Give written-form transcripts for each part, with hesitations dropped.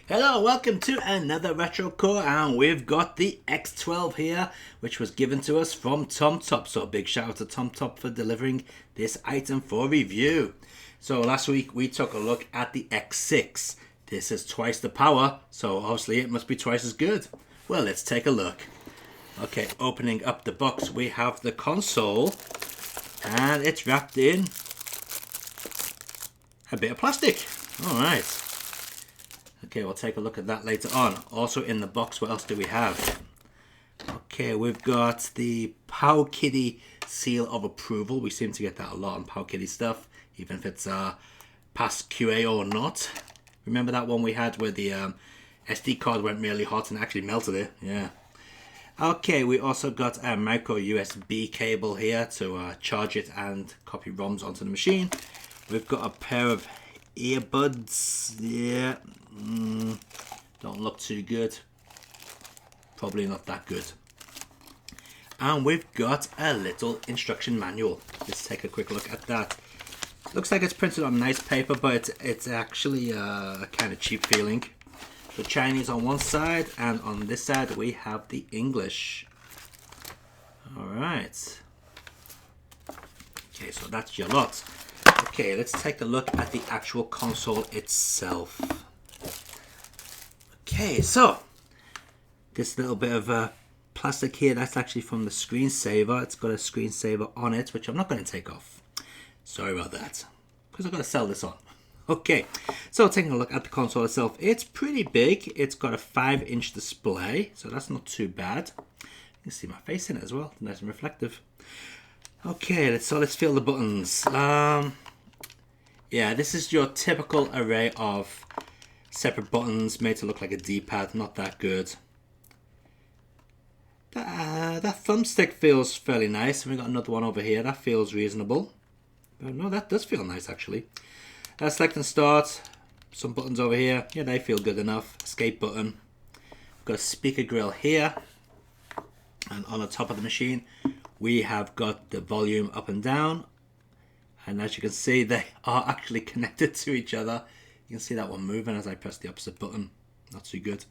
Hello, welcome to another Retro Core, and we've got the X12 here, which was given to us from TomTop. So a big shout out to TomTop for delivering this item for review. So last week we took a look at the X6. This is twice the power, so obviously it must be twice as good. Well, let's take a look. Okay, opening up the box, we have the console, and it's wrapped in a bit of plastic. All right. Okay, we'll take a look at that later on. Also in the box, what else do we have? Okay, we've got the Power Kitty seal of approval. We seem to get that a lot on Power Kitty stuff, even if it's past QA or not. Remember that one we had where the SD card went really hot and actually melted it? Yeah. Okay, we also got a micro USB cable here to charge it and copy ROMs onto the machine. We've got a pair of earbuds. Yeah. Don't look too good. Probably not that good. And we've got a little instruction manual. Let's take a quick look at that. Looks like it's printed on nice paper, but it's actually a kind of cheap feeling. The Chinese on one side, and on this side we have the English. Alright. Okay, so that's your lot. Okay, let's take a look at the actual console itself. Okay, so this little bit of plastic here, that's actually from the screensaver. It's got a screensaver on it, which I'm not going to take off. Sorry about that, because I've got to sell this on. Okay, so taking a look at the console itself, it's pretty big. It's got a 5-inch display, so that's not too bad. You can see my face in it as well, nice and reflective. Okay, let's feel the buttons. Yeah, this is your typical array of separate buttons made to look like a D-pad. Not that good. That thumbstick feels fairly nice. We got another one over here. That feels reasonable. No, that does feel nice actually. Select and start. Some buttons over here. Yeah, they feel good enough. Escape button. We've got a speaker grill here. And on the top of the machine, we have got the volume up and down. And as you can see, they are actually connected to each other. You can see that one moving as I press the opposite button. Not too good.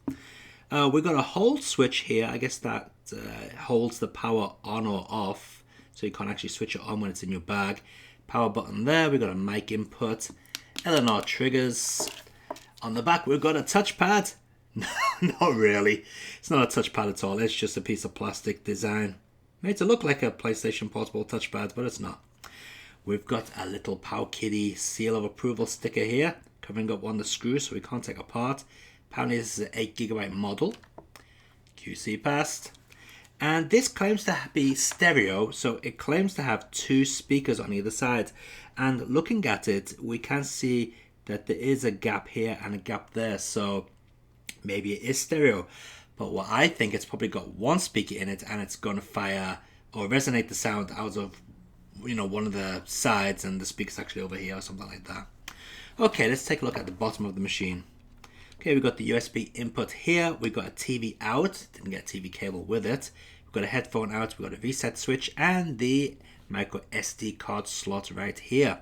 We've got a hold switch here. I guess that holds the power on or off. So you can't actually switch it on when it's in your bag. Power button there. We've got a mic input. L&R triggers. On the back, we've got a touchpad. Not really. It's not a touchpad at all. It's just a piece of plastic design. Made to look like a PlayStation Portable touchpad, but it's not. We've got a little Power Kitty seal of approval sticker here, covering up one of the screws so we can't take apart. Apparently this is an 8GB model. QC passed. And this claims to be stereo, so it claims to have 2 speakers on either side. And looking at it, we can see that there is a gap here and a gap there, so maybe it is stereo. But what I think, it's probably got one speaker in it and it's going to fire or resonate the sound out of one of the sides, and the speaker's actually over here or something like that. Okay, let's take a look at the bottom of the machine. Okay, we've got the USB input here. We've got a TV out. Didn't get a TV cable with it. We've got a headphone out. We've got a reset switch and the micro SD card slot right here.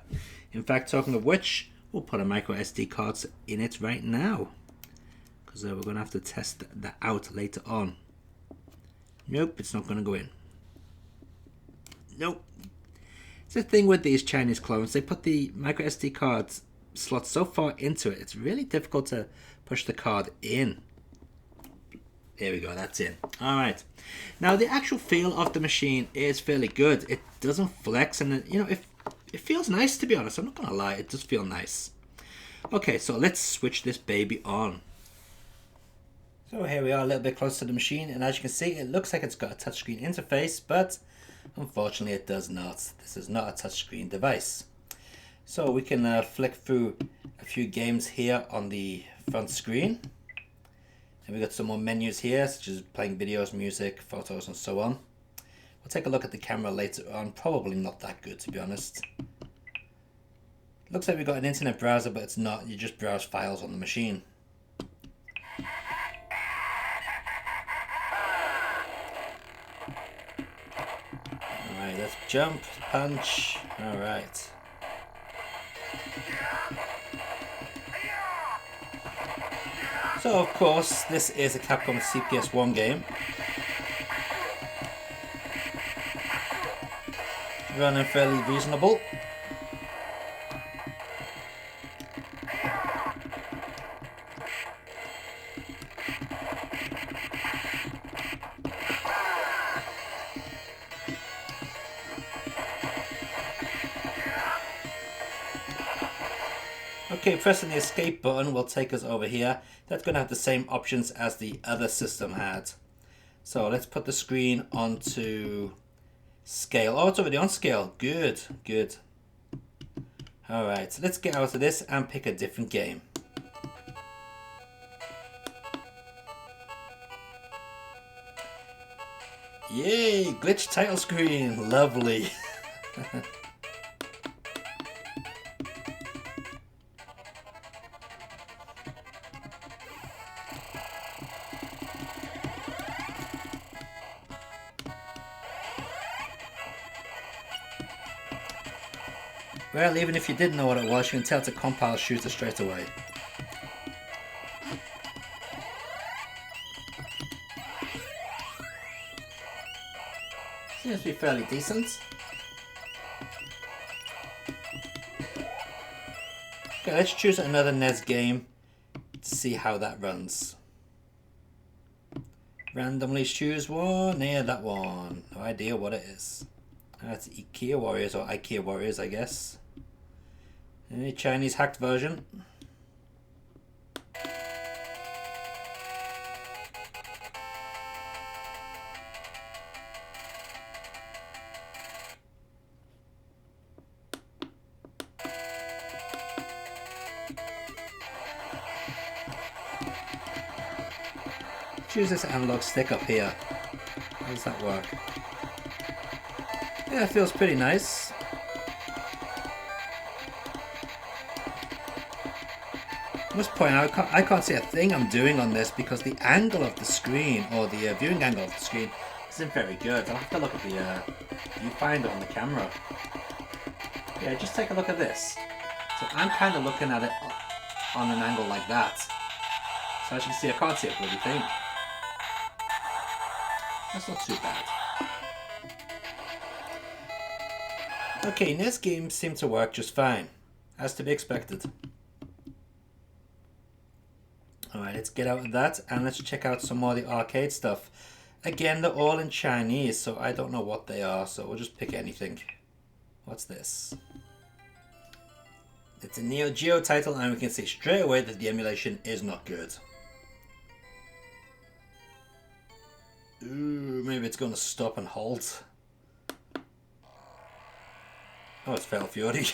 In fact, talking of which, we'll put a micro SD card in it right now, because we're going to have to test that out later on. Nope, it's not going to go in. Nope. It's the thing with these Chinese clones, they put the micro SD card slot so far into it, it's really difficult to push the card in. There we go, that's in. Alright. Now the actual feel of the machine is fairly good. It doesn't flex, and it feels nice, to be honest. I'm not going to lie, it does feel nice. Okay, so let's switch this baby on. So here we are, a little bit closer to the machine, and as you can see, it looks like it's got a touchscreen interface, but unfortunately it does not. This is not a touchscreen device. So we can flick through a few games here on the front screen. And we've got some more menus here, such as playing videos, music, photos, and so on. We'll take a look at the camera later on. Probably not that good, to be honest. Looks like we've got an internet browser, but it's not. You just browse files on the machine. Alright, let's jump, punch. Alright. So of course this is a Capcom CPS1 game. Running fairly reasonable. Okay, pressing the escape button will take us over here. That's going to have the same options as the other system had. So let's put the screen onto scale. Oh, it's already on scale. Good, good. Alright, so let's get out of this and pick a different game. Yay, glitch title screen. Lovely. Well, even if you didn't know what it was, you can tell it's a compile shooter straight away. Seems to be fairly decent. Okay, let's choose another NES game to see how that runs. Randomly choose one. Yeah, that one. No idea what it is. That's IKEA Warriors, or IKEA Warriors, I guess. A Chinese hacked version. Choose this analog stick up here. How does that work? Yeah, it feels pretty nice. I must point out, I can't see a thing I'm doing on this because the angle of the screen, or the viewing angle of the screen, isn't very good. I'll have to look at the viewfinder on the camera. Yeah, just take a look at this. So I'm kind of looking at it on an angle like that. So as you can see, I can't see a bloody thing. That's not too bad. Okay, NES games seem to work just fine, as to be expected. Alright, let's get out of that and let's check out some more of the arcade stuff. Again, they're all in Chinese, so I don't know what they are, so we'll just pick anything. What's this? It's a Neo Geo title, and we can see straight away that the emulation is not good. Ooh, maybe it's going to stop and halt. Oh, it's Fatal Fury.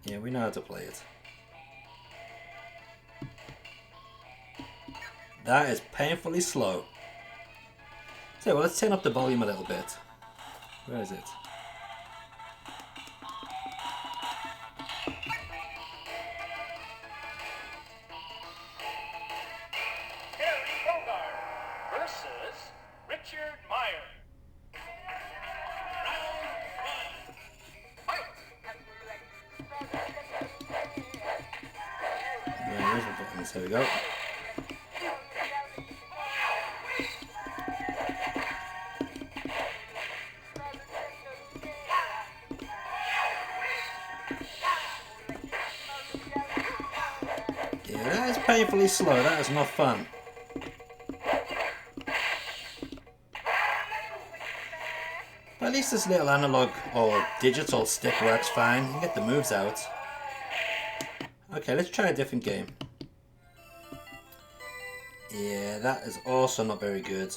Yeah, we know how to play it. That is painfully slow. So, well, let's turn up the volume a little bit. Where is it? There we go. Yeah, that is painfully slow. That is not fun. But at least this little analog or digital stick works fine. You can get the moves out. Okay, let's try a different game. Yeah, that is also not very good.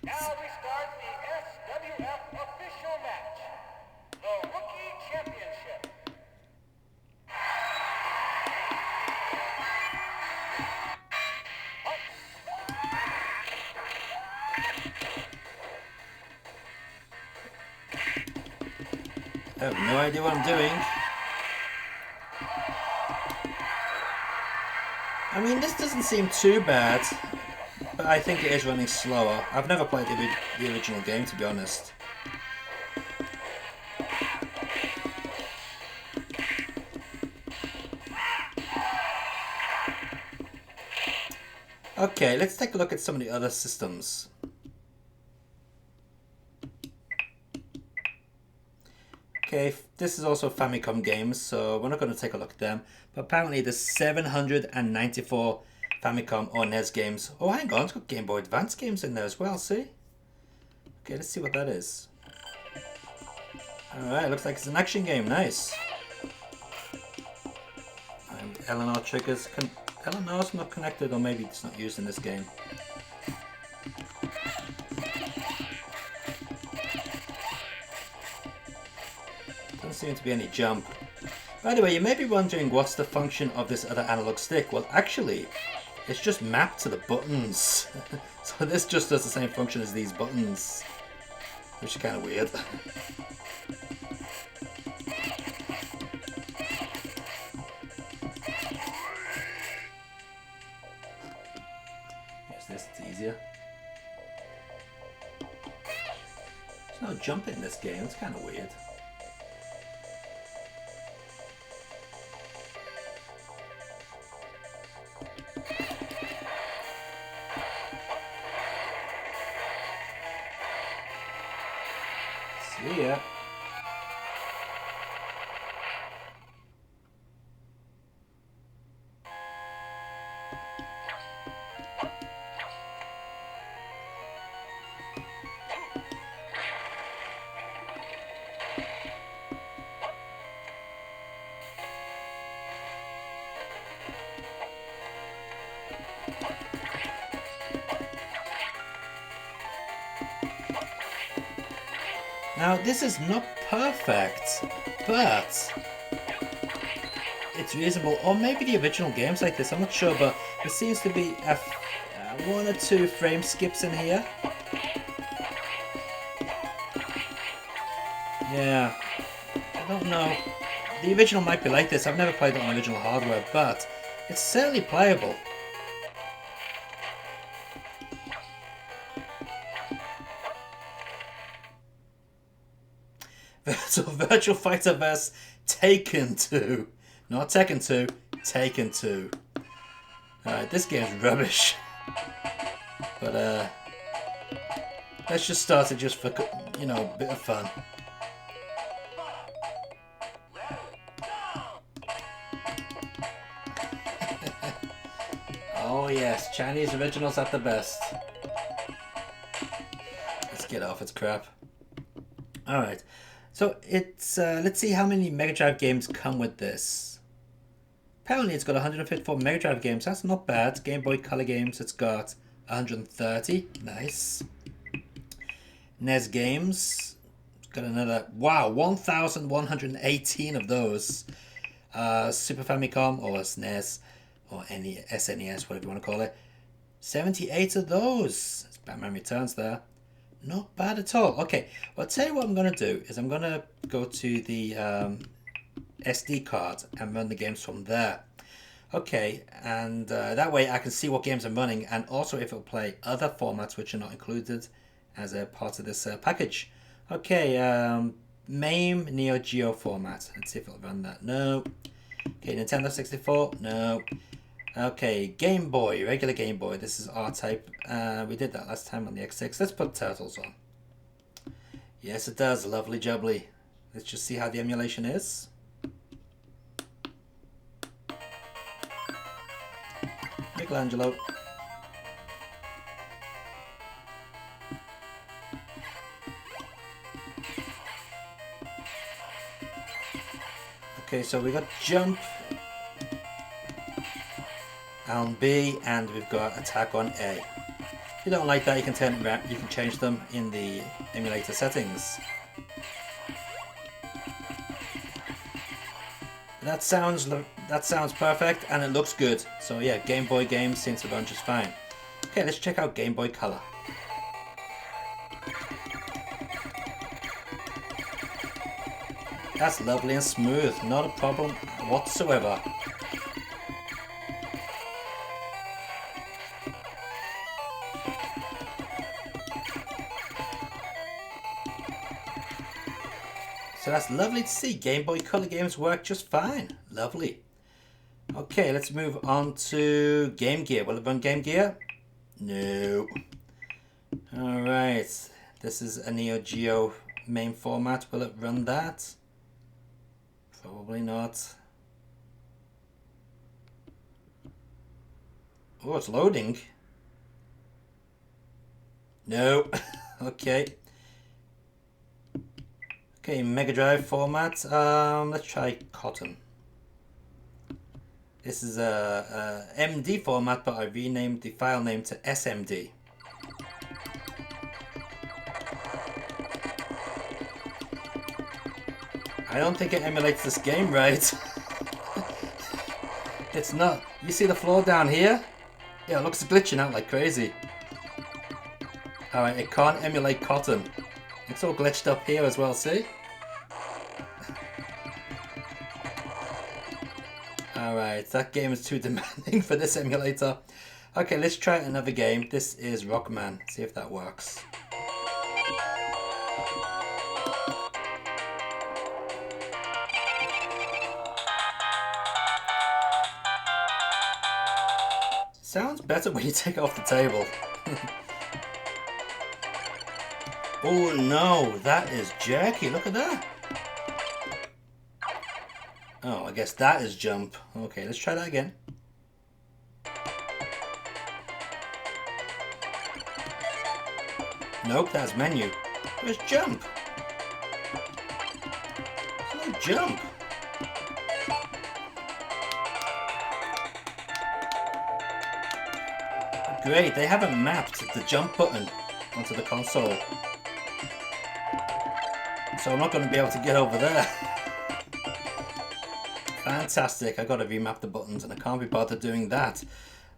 Now we start the SWF official match, the Rookie Championship. I have no idea what I'm doing. I mean, this doesn't seem too bad. but I think it is running slower. I've never played the original game, to be honest. Okay, let's take a look at some of the other systems. Okay, this is also Famicom games, so we're not going to take a look at them. But apparently there's 794 Famicom or NES games. Oh, hang on, it's got Game Boy Advance games in there as well, see? Okay, let's see what that is. Alright, looks like it's an action game, nice. And LNR triggers, LNR's not connected, or maybe it's not used in this game. Doesn't seem to be any jump. By the way, you may be wondering what's the function of this other analog stick. Well, actually, it's just mapped to the buttons. So this just does the same function as these buttons, which is kind of weird. Here's this, it's easier. There's no jump in this game, it's kind of weird. Yeah. Now, this is not perfect, but it's reasonable. Or maybe the original games like this, I'm not sure, but there seems to be one or two frame skips in here. Yeah, I don't know. The original might be like this. I've never played it on original hardware, but it's certainly playable. So Virtual Fighter vs. Taken 2. Not Tekken 2, Taken 2. Alright, this game's rubbish. But let's just start it just for, you know, a bit of fun. Oh yes, Chinese originals at the best. Let's get off its crap. Alright. So it's, let's see how many Mega Drive games come with this. Apparently it's got 154 Mega Drive games, that's not bad. Game Boy Color games, it's got 130, nice. NES games, it's got another, wow, 1,118 of those. Super Famicom or SNES or SNES, whatever you want to call it. 78 of those. It's Batman Returns there. Not bad at all. Okay, well, I'll tell you what I'm going to do is I'm going to go to the SD card and run the games from there. Okay, and that way I can see what games I'm running, and also if it'll play other formats which are not included as a part of this package. Okay, MAME Neo Geo format. Let's see if it'll run that. No. Okay, Nintendo 64. No. Okay, Game Boy, regular Game Boy. This is R-Type. We did that last time on the X6. Let's put Turtles on. Yes, it does. Lovely jubbly. Let's just see how the emulation is. Michelangelo. Okay, so we got jump on B, and we've got attack on A. If you don't like that, you can turn it around. You can change them in the emulator settings. That sounds perfect, and it looks good. So yeah, Game Boy games seem to run just fine. Okay, let's check out Game Boy Color. That's lovely and smooth, not a problem whatsoever. So that's lovely to see. Game Boy Color games work just fine. Lovely. Okay, let's move on to Game Gear. Will it run Game Gear? No. Alright. This is a Neo Geo main format. Will it run that? Probably not. Oh, it's loading. No. Okay. Okay, Mega Drive format. Let's try Cotton. This is a MD format, but I renamed the file name to SMD. I don't think it emulates this game right. It's not. You see the floor down here? Yeah, it looks glitching out like crazy. Alright, it can't emulate Cotton. It's all glitched up here as well, see? Alright, that game is too demanding for this emulator. Okay, let's try another game. This is Rockman. See if that works. Sounds better when you take it off the table. Oh no, that is jerky. Look at that. Oh, I guess that is jump. Okay, let's try that again. Nope, that's menu. Where's jump? There's no jump. Great, they haven't mapped the jump button onto the console. So I'm not going to be able to get over there. Fantastic, I got to remap the buttons and I can't be bothered doing that.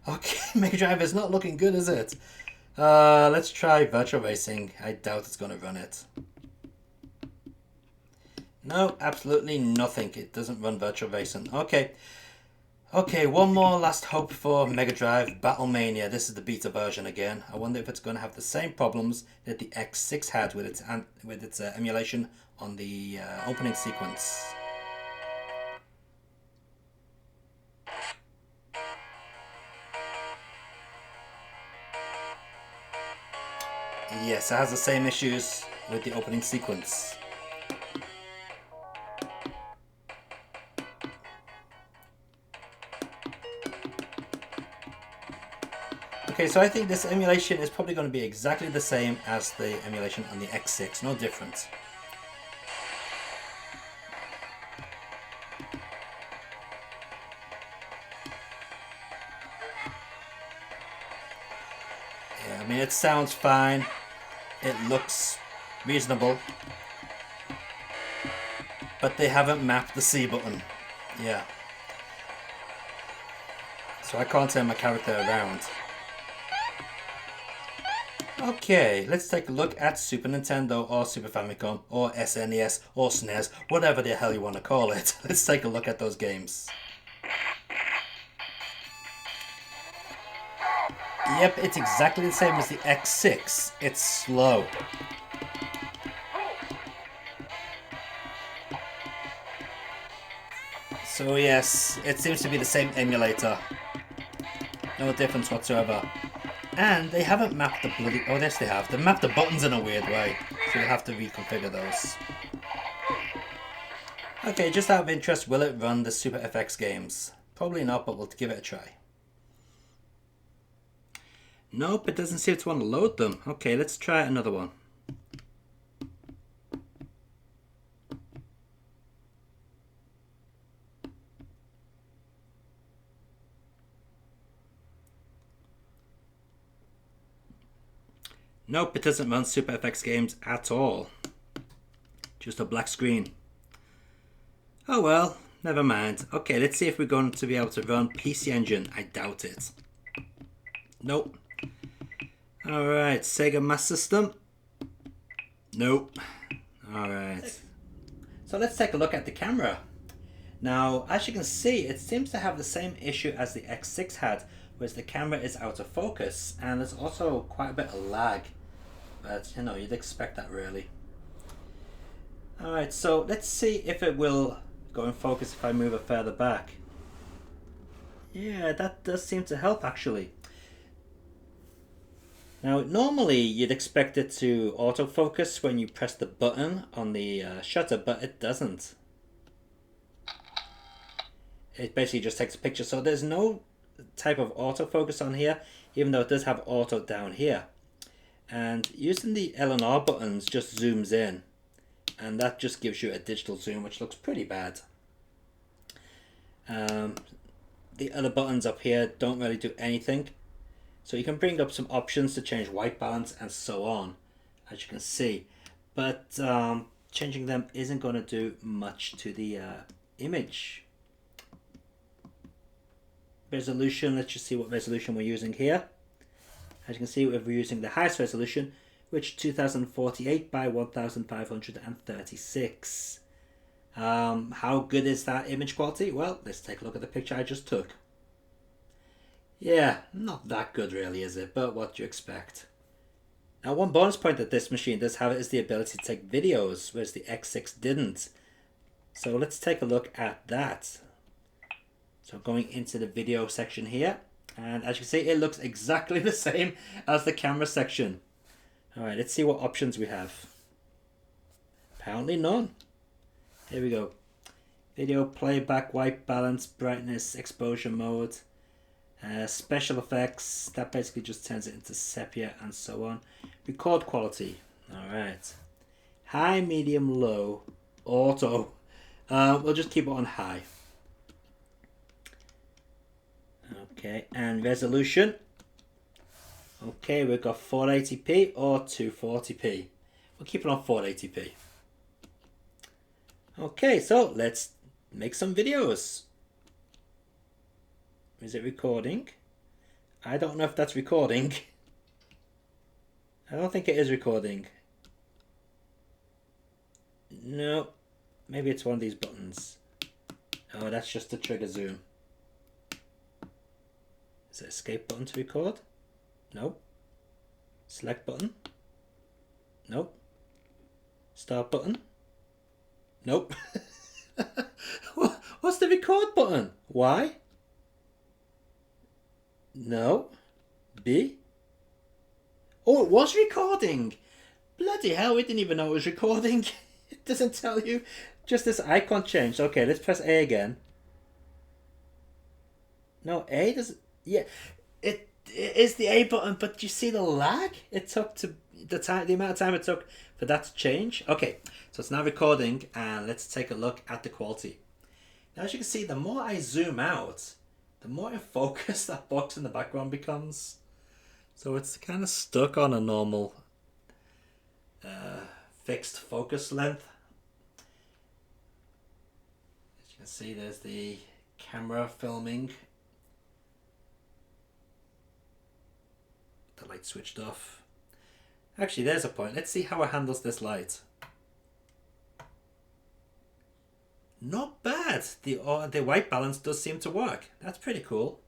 Okay, Mega Drive is not looking good, is it? Let's try Virtual Racing. I doubt it's going to run it. No, absolutely nothing. It doesn't run Virtual Racing. Okay. Okay, one more last hope for Mega Drive, Battlemania. This is the beta version again. I wonder if it's going to have the same problems that the X6 had with its emulation on the opening sequence. Yes, it has the same issues with the opening sequence. Okay, so I think this emulation is probably going to be exactly the same as the emulation on the X6, no difference. Yeah, I mean, it sounds fine, it looks reasonable, but they haven't mapped the C button. Yeah. So I can't turn my character around. Okay, let's take a look at Super Nintendo or Super Famicom or SNES or SNES, whatever the hell you want to call it. Let's take a look at those games. Yep, it's exactly the same as the X6. It's slow. So yes, it seems to be the same emulator. No difference whatsoever. And they haven't mapped the bloody... Oh, yes, they have. They mapped the buttons in a weird way. So you'll have to reconfigure those. Okay, just out of interest, will it run the Super FX games? Probably not, but we'll give it a try. Nope, it doesn't seem to want to load them. Okay, let's try another one. Nope, it doesn't run Super FX games at all. Just a black screen. Oh well, never mind. Okay, let's see if we're going to be able to run PC Engine. I doubt it. Nope. Alright, Sega Master System. Nope. Alright. So let's take a look at the camera. Now, as you can see, it seems to have the same issue as the X6 had, whereas the camera is out of focus, and there's also quite a bit of lag. But, you know, you'd expect that really. Alright, so let's see if it will go in focus if I move it further back. Yeah, that does seem to help actually. Now, normally you'd expect it to autofocus when you press the button on the shutter, but it doesn't. It basically just takes a picture, so there's no type of autofocus on here, even though it does have auto down here. And using the L and R buttons just zooms in, and that just gives you a digital zoom, which looks pretty bad. The other buttons up here don't really do anything. So you can bring up some options to change white balance and so on, as you can see. But changing them isn't going to do much to the image. Resolution, let's just see what resolution we're using here. As you can see, we're using the highest resolution, which is 2048 by 1536. How good is that image quality? Well, let's take a look at the picture I just took. Yeah, not that good really, is it? But what do you expect? Now, one bonus point that this machine does have is the ability to take videos, whereas the X6 didn't. So let's take a look at that. So going into the video section here, and as you can see, it looks exactly the same as the camera section. Alright, let's see what options we have. Apparently none. Here we go. Video playback, white balance, brightness, exposure mode. Special effects, that basically just turns it into sepia and so on. Record quality, alright. High, medium, low, auto. We'll just keep it on high. Okay, and resolution. Okay, we've got 480p or 240p. We'll keep it on 480p. Okay, so let's make some videos. Is it recording? I don't know if that's recording. I don't think it is recording. No, maybe it's one of these buttons. Oh, that's just the trigger zoom. Is it escape button to record? Nope. Select button? Nope. Start button? Nope. What's the record button? Y? No. B? Oh, it was recording. Bloody hell, we didn't even know it was recording. It doesn't tell you. Just this icon changed. Okay, let's press A again. No, A doesn't. Yeah, it is the A button, but you see the lag it took to the amount of time it took for that to change. Okay, so it's now recording, and let's take a look at the quality. Now, as you can see, the more I zoom out, the more in focus that box in the background becomes. So it's kind of stuck on a normal fixed focus length. As you can see, there's the camera filming. The light switched off. Actually, there's a point. Let's see how it handles this light. Not bad. The white balance does seem to work. That's pretty cool.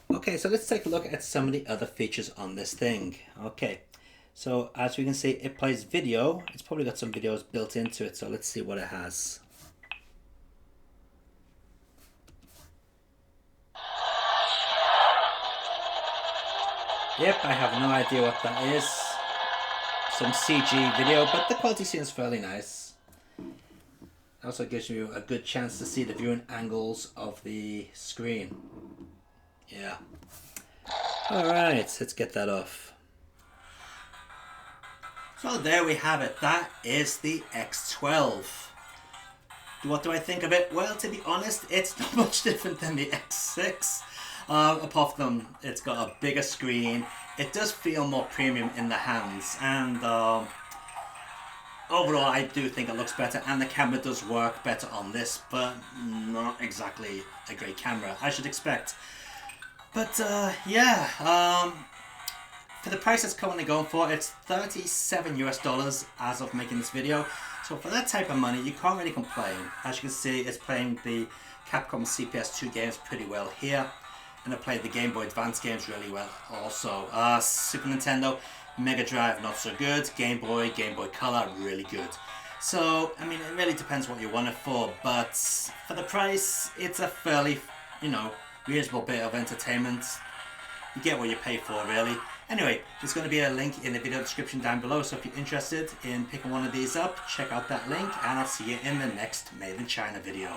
Okay, so let's take a look at some of the other features on this thing. Okay, so as we can see, it plays video. It's probably got some videos built into it, so let's see what it has. Yep, I have no idea what that is. Some CG video, but the quality seems fairly nice. It also gives you a good chance to see the viewing angles of the screen. Yeah. Alright, let's get that off. So there we have it. That is the X12. What do I think of it? Well, to be honest, it's not much different than the X6. Apart from it's got a bigger screen. It does feel more premium in the hands. And overall, I do think it looks better. And the camera does work better on this. But not exactly a great camera, I should expect. But yeah, For the price it's currently going for, it's $37 US as of making this video. So for that type of money, you can't really complain. As you can see, it's playing the Capcom CPS2 games pretty well here. And it played the Game Boy Advance games really well also. Super Nintendo, Mega Drive, not so good. Game Boy Color, really good. So, I mean, it really depends what you want it for. But for the price, it's a fairly, you know, reasonable bit of entertainment. You get what you pay for, really. Anyway, there's going to be a link in the video description down below, so if you're interested in picking one of these up, check out that link, and I'll see you in the next Made in China video.